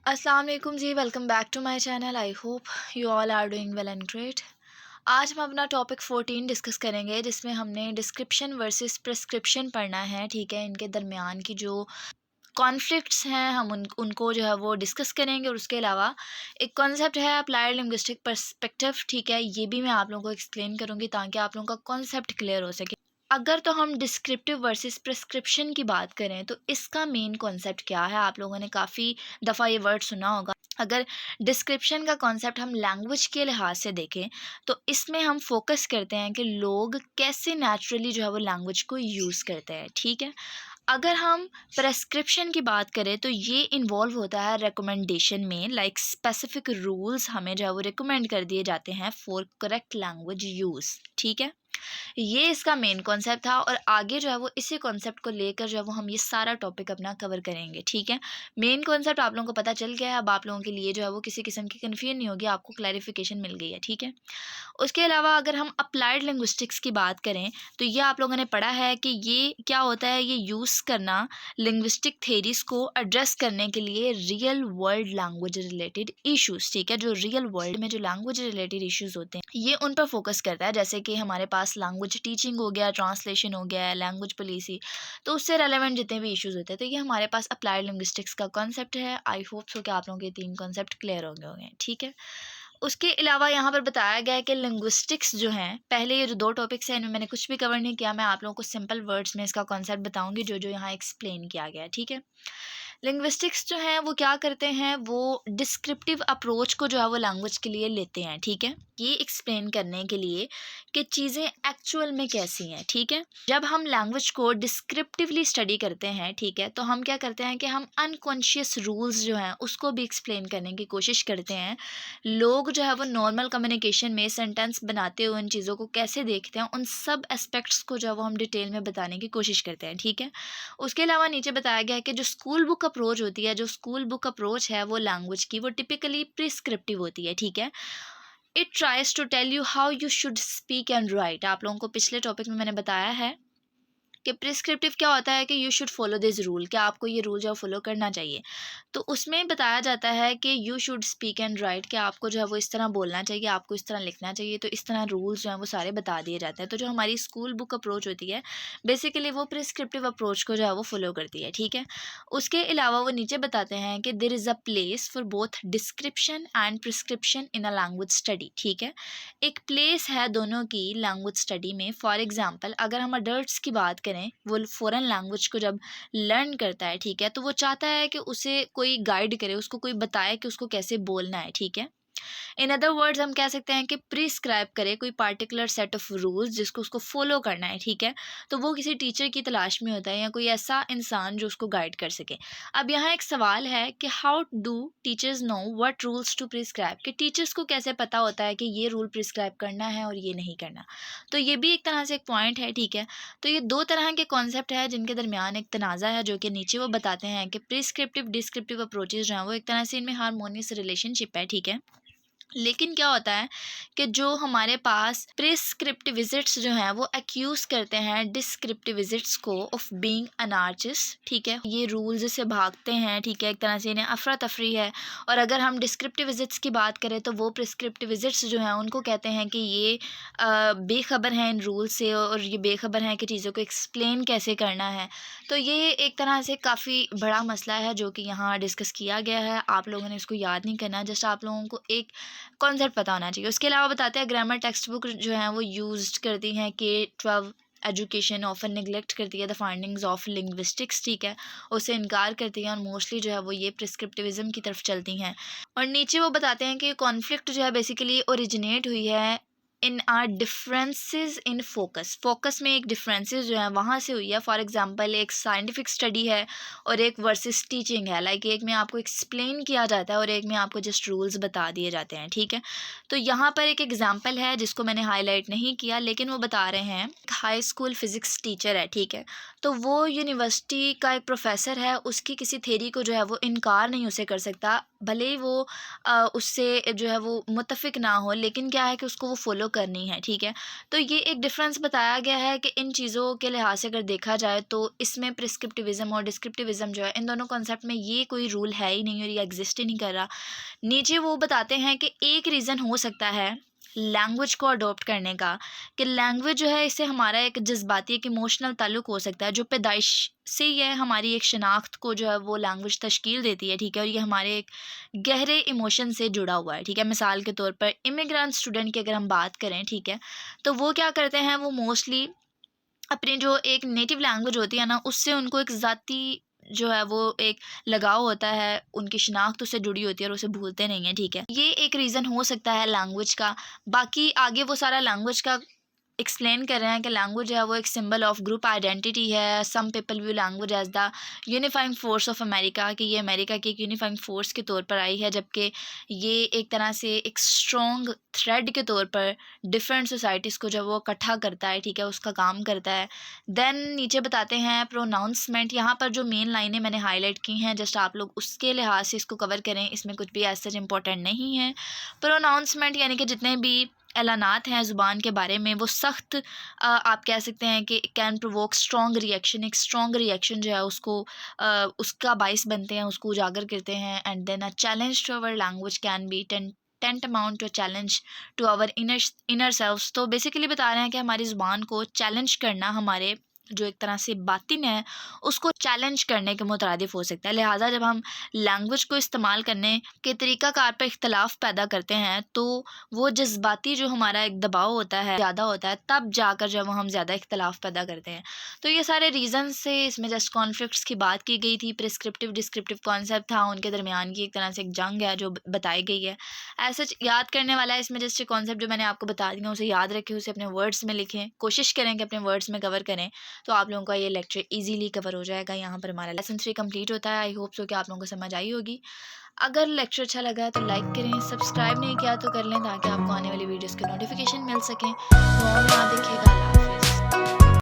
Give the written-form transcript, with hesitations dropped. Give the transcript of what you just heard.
अस्सलाम वालेकुम जी, welcome back to my channel. I hope you all are doing well and great. आज हम अपना टॉपिक 14 डिस्कस करेंगे, जिसमें हमने डिस्क्रिप्शन वर्सेस प्रिस्क्रिप्शन पढ़ना है। ठीक है, इनके दरमियान की जो कॉन्फ्लिक्ट्स हैं हम उनको जो है वो डिस्कस करेंगे। और उसके अलावा एक कॉन्सेप्ट है अप्लाइड लिंग्विस्टिक पर्सपेक्टिव। ठीक है, ये भी मैं आप लोगों को एक्सप्लेन करूँगी ताकि आप लोगों का कॉन्सेप्ट क्लियर हो सके। अगर तो हम डिस्क्रिप्टिव वर्सेस प्रिस्क्रिप्शन की बात करें तो इसका मेन कॉन्सेप्ट क्या है, आप लोगों ने काफ़ी दफ़ा ये वर्ड सुना होगा। अगर डिस्क्रिप्शन का कॉन्सेप्ट हम लैंग्वेज के लिहाज से देखें तो इसमें हम फोकस करते हैं कि लोग कैसे नेचुरली जो है वो लैंग्वेज को यूज़ करते हैं। ठीक है, अगर हम प्रेस्क्रिप्शन की बात करें तो ये इन्वॉल्व होता है रिकमेंडेशन में, लाइक स्पेसिफिक रूल्स हमें जो है वो रिकमेंड कर दिए जाते हैं फॉर करेक्ट लैंग्वेज यूज़। ठीक है, ये इसका मेन कॉन्सेप्ट था और आगे जो है वो इसी कॉन्सेप्ट को लेकर जो है वो हम ये सारा टॉपिक अपना कवर करेंगे। ठीक है, मेन कॉन्सेप्ट आप लोगों को पता चल गया है। अब आप लोगों के लिए जो है वो किसी किस्म की कन्फ्यूजन नहीं होगी, आपको क्लैरिफिकेशन मिल गई है। ठीक है, उसके अलावा अगर हम अप्लाइड लिंग्विस्टिक्स की बात करें तो ये आप लोगों ने पढ़ा है कि ये क्या होता है, ये यूज़ करना लिंग्विस्टिक थेरीज को एड्रेस करने के लिए real world language related issues. ठीक है, जो रियल वर्ल्ड में जो लैंग्वेज रिलेटेड इश्यूज होते हैं ये उन पर फोकस करता है। जैसे कि हमारे पास लैंग्वेज टीचिंग हो गया, ट्रांसलेशन हो गया, लैंग्वेज पॉलिसी, तो उससे रेलेवेंट जितने भी इश्यूज होते हैं तो ये हमारे पास अप्लाइड लिंग्विस्टिक्स का कॉन्सेप्ट है। आई होप सो कि आप लोगों के 3 कॉन्सेप्ट क्लियर हो गए होंगे। ठीक है, उसके अलावा यहाँ पर बताया गया है कि लिंग्विस्टिक्स जो हैं, पहले ये जो 2 टॉपिक्स हैं इनमें मैंने कुछ भी कवर नहीं किया, मैं आप लोगों को सिंपल वर्ड्स में इसका कॉन्सेप्ट बताऊंगी जो जो यहाँ एक्सप्लेन किया गया है। ठीक है, लिंग्विस्टिक्स जो हैं वो क्या करते हैं, वो डिस्क्रिप्टिव अप्रोच को जो है वो लैंग्वेज के लिए लेते हैं। ठीक है, ये एक्सप्लेन करने के लिए कि चीज़ें एक्चुअल में कैसी हैं। ठीक है, जब हम लैंग्वेज को डिस्क्रिप्टिवली स्टडी करते हैं, ठीक है, तो हम क्या करते हैं कि हम अनकॉन्शियस रूल्स जो हैं उसको भी एक्सप्लेन करने की कोशिश करते हैं। लोग जो है वो नॉर्मल कम्युनिकेशन में सेंटेंस बनाते हुए उन चीज़ों को कैसे देखते हैं, उन सब एस्पेक्ट्स को जो है वो हम डिटेल में बताने की कोशिश करते हैं। ठीक है, उसके अलावा नीचे बताया गया है कि जो स्कूल बुक अप्रोच होती है, जो स्कूल बुक अप्रोच है वो लैंग्वेज की, वो टिपिकली प्रिस्क्रिप्टिव होती है। ठीक है, it tries to tell you how you should speak and write. आप लोगों को पिछले टॉपिक में मैंने बताया है कि प्रिस्क्रिप्टिव क्या होता है कि you should follow this rule, कि आपको ये रूल जो फॉलो करना चाहिए। तो उसमें बताया जाता है कि you should speak and right, कि आपको जो है वो इस तरह बोलना चाहिए, आपको इस तरह लिखना चाहिए। तो इस तरह रूल्स जो हैं वो सारे बता दिए जाते हैं। तो जो हमारी स्कूल बुक अप्रोच होती है बेसिकली वो प्रिस्क्रिप्टिव अप्रोच को जो है वो फॉलो करती है। ठीक है, उसके अलावा वो नीचे बताते हैं कि there is a place for both description and prescription in a language study. ठीक है, एक प्लेस है दोनों की लैंग्वेज स्टडी में। फॉर एग्जांपल अगर हम अडल्ट्स की बात करें, वो फॉरेन लैंग्वेज को जब लर्न करता है, ठीक है, तो वो चाहता है कि उसे कोई गाइड करे, उसको कोई बताए कि उसको कैसे बोलना है। ठीक है, इन अदर वर्ड्स हम कह सकते हैं कि प्रिस्क्राइब करे कोई पार्टिकुलर सेट ऑफ रूल्स जिसको उसको फॉलो करना है। ठीक है, तो वो किसी टीचर की तलाश में होता है या कोई ऐसा इंसान जो उसको गाइड कर सके। अब यहाँ एक सवाल है कि how do teachers know what rules to prescribe, कि टीचर्स को कैसे पता होता है कि ये रूल प्रिस्क्राइब करना है और ये नहीं करना। तो ये भी एक तरह से एक पॉइंट है। ठीक है, तो ये 2 तरह के कॉन्सेप्ट है जिनके दरमियान एक तनाज़ा है, जो कि नीचे वो बताते हैं कि प्रिस्क्रिप्टिव डिस्क्रिप्टिव अप्रोचेज जो हैं वो एक तरह से इनमें हारमोनियस रिलेशनशिप है। ठीक है, लेकिन क्या होता है कि जो हमारे पास प्रिस्क्रिप्टिव विजिट्स जो हैं वो एक्यूज़ करते हैं डिस्क्रिप्टिव विजिट्स को ऑफ बीइंग अनार्चिस्ट। ठीक है, ये रूल्स से भागते हैं। ठीक है, एक तरह से इन्हें अफरा तफरी है। और अगर हम डिस्क्रिप्टिव विजिट्स की बात करें तो वो प्रिस्क्रिप्टिव विजिट्स जो हैं उनको कहते हैं कि ये बेखबर हैं इन रूल से, और ये बेखबर हैं कि चीज़ों को एक्सप्लेन कैसे करना है। तो ये एक तरह से काफ़ी बड़ा मसला है जो कि यहाँ डिस्कस किया गया है। आप लोगों ने इसको याद नहीं करना, जस्ट आप लोगों को एक कॉन्सेप्ट पता होना चाहिए। उसके अलावा बताते हैं ग्रामर टेक्स्ट बुक जो है वो यूज्ड करती हैं K-12 एजुकेशन ऑफन निगलेक्ट करती है द फाइंडिंग्स ऑफ लिंग्विस्टिक्स। ठीक है, उससे इनकार करती हैं और मोस्टली जो है वो ये प्रिस्क्रिप्टिविज्म की तरफ चलती हैं। और नीचे वो बताते हैं कि कॉन्फ्लिक्ट जो है बेसिकली ओरिजिनेट हुई है इन are differences in focus, focus में एक डिफरेंसेस जो है वहाँ से हुई है। फॉर एग्जांपल एक साइंटिफिक स्टडी है और एक वर्सेस टीचिंग है, लाइक एक में आपको एक्सप्लेन किया जाता है और एक में आपको जस्ट रूल्स बता दिए जाते हैं। ठीक है, तो यहाँ पर एक एग्जांपल है जिसको मैंने हाईलाइट नहीं किया, लेकिन वो बता रहे हैं एक हाई स्कूल फिज़िक्स टीचर है। ठीक है, तो वो यूनिवर्सिटी का एक प्रोफेसर है, उसकी किसी थेरी को जो है वो इनकार नहीं उसे कर सकता भले ही वो उससे जो है वो मुत्तफ़िक ना हो, लेकिन क्या है कि उसको वो फ़ॉलो करनी है, ठीक है। तो ये एक डिफ़रेंस बताया गया है कि इन चीज़ों के लिहाज से अगर देखा जाए तो इसमें प्रिस्क्रिप्टिविज़्म और डिस्क्रिप्टिविज़्म जो है, इन दोनों कॉन्सेप्ट में ये कोई रूल है ही नहीं और ये एग्ज़िस्ट ही नहीं कर रहा। नीचे वो बताते हैं कि एक रीज़न हो सकता है लैंग्वेज को अडॉप्ट करने का, कि लैंग्वेज जो है इससे हमारा एक जज्बाती, एक इमोशनल ताल्लुक हो सकता है, जो पैदाइश से ही है, हमारी एक शनाख्त को जो है वो लैंग्वेज तश्कील देती है, ठीक है। और ये हमारे एक गहरे इमोशन से जुड़ा हुआ है, ठीक है। मिसाल के तौर पर इमिग्रेंट स्टूडेंट की अगर हम बात करें, ठीक है, तो वो क्या करते हैं, वो मोस्टली अपनी जो एक नेटिव लैंग्वेज होती है ना, उससे उनको एक ज़ाती जो है वो एक लगाव होता है, उनकी शिनाख्त उससे जुड़ी होती है और उसे भूलते नहीं हैं, ठीक है। ये एक रीज़न हो सकता है लैंग्वेज का। बाकी आगे वो सारा लैंग्वेज का एक्सप्लेन कर रहे हैं कि लैंग्वेज जो है वो एक सिंबल ऑफ ग्रुप आइडेंटिटी है। Some people view language as the unifying force of America, कि ये अमेरिका की एक यूनिफाइंग फोर्स के तौर पर आई है, जबकि ये एक तरह से एक स्ट्रॉन्ग थ्रेड के तौर पर डिफरेंट सोसाइटीज़ को जो वो इकट्ठा करता है, ठीक है, उसका काम करता है। देन नीचे बताते हैं प्रोनाउंसमेंट। यहाँ पर जो मेन लाइनें मैंने हाईलाइट की हैं, जस्ट आप लोग उसके लिहाज से इसको कवर करें, इसमें कुछ भी ऐसा इंपॉर्टेंट नहीं है। प्रोनाउंसमेंट यानी कि जितने भी ऐलानात हैं ज़ुबान के बारे में, वो सख्त आप कह सकते हैं कि कैन प्रोवोक स्ट्रॉन्ग रिएक्शन, एक स्ट्रॉन्ग रिएक्शन जो है उसको उसका बाइस बनते हैं, उसको उजागर करते हैं। And then a challenge to our language can be tantamount to challenge to our inner selves. तो बेसिकली बता रहे हैं कि हमारी ज़ुबान को चैलेंज करना हमारे जो एक तरह से बातिन है, उसको चैलेंज करने के मुतरादिफ हो सकता है। लिहाजा जब हम लैंग्वेज को इस्तेमाल करने के तरीक़ाकार पर इख्तलाफ पैदा करते हैं, तो वो जज्बाती जो हमारा एक दबाव होता है, ज़्यादा होता है, तब जाकर जब वो हम ज़्यादा इख्तलाफ पैदा करते हैं। तो ये सारे रीज़न से इसमें जस्ट कॉन्फ्लिक्ट्स की बात की गई थी। प्रिस्क्रिप्टिव डिस्क्रिप्टिव कॉन्सेप्ट था, उनके दरमियान की एक तरह से एक जंग है जो बताई गई है। ऐसा याद करने वाला है इसमें, जस्ट कॉन्सेप्ट जो मैंने आपको बता दिया उसे याद रखें, उसे अपने वर्ड्स में लिखें, कोशिश करें कि अपने वर्ड्स में कवर करें, तो आप लोगों का ये लेक्चर इजीली कवर हो जाएगा। यहाँ पर हमारा लेसन 3 कंप्लीट होता है। आई होप सो कि आप लोगों को समझ आई होगी। अगर लेक्चर अच्छा लगा है तो लाइक करें, सब्सक्राइब नहीं किया तो कर लें, ताकि आपको आने वाली वीडियोस के नोटिफिकेशन मिल सकें। दुआओं में याद रखिएगा। अल्लाह हाफ़िज़।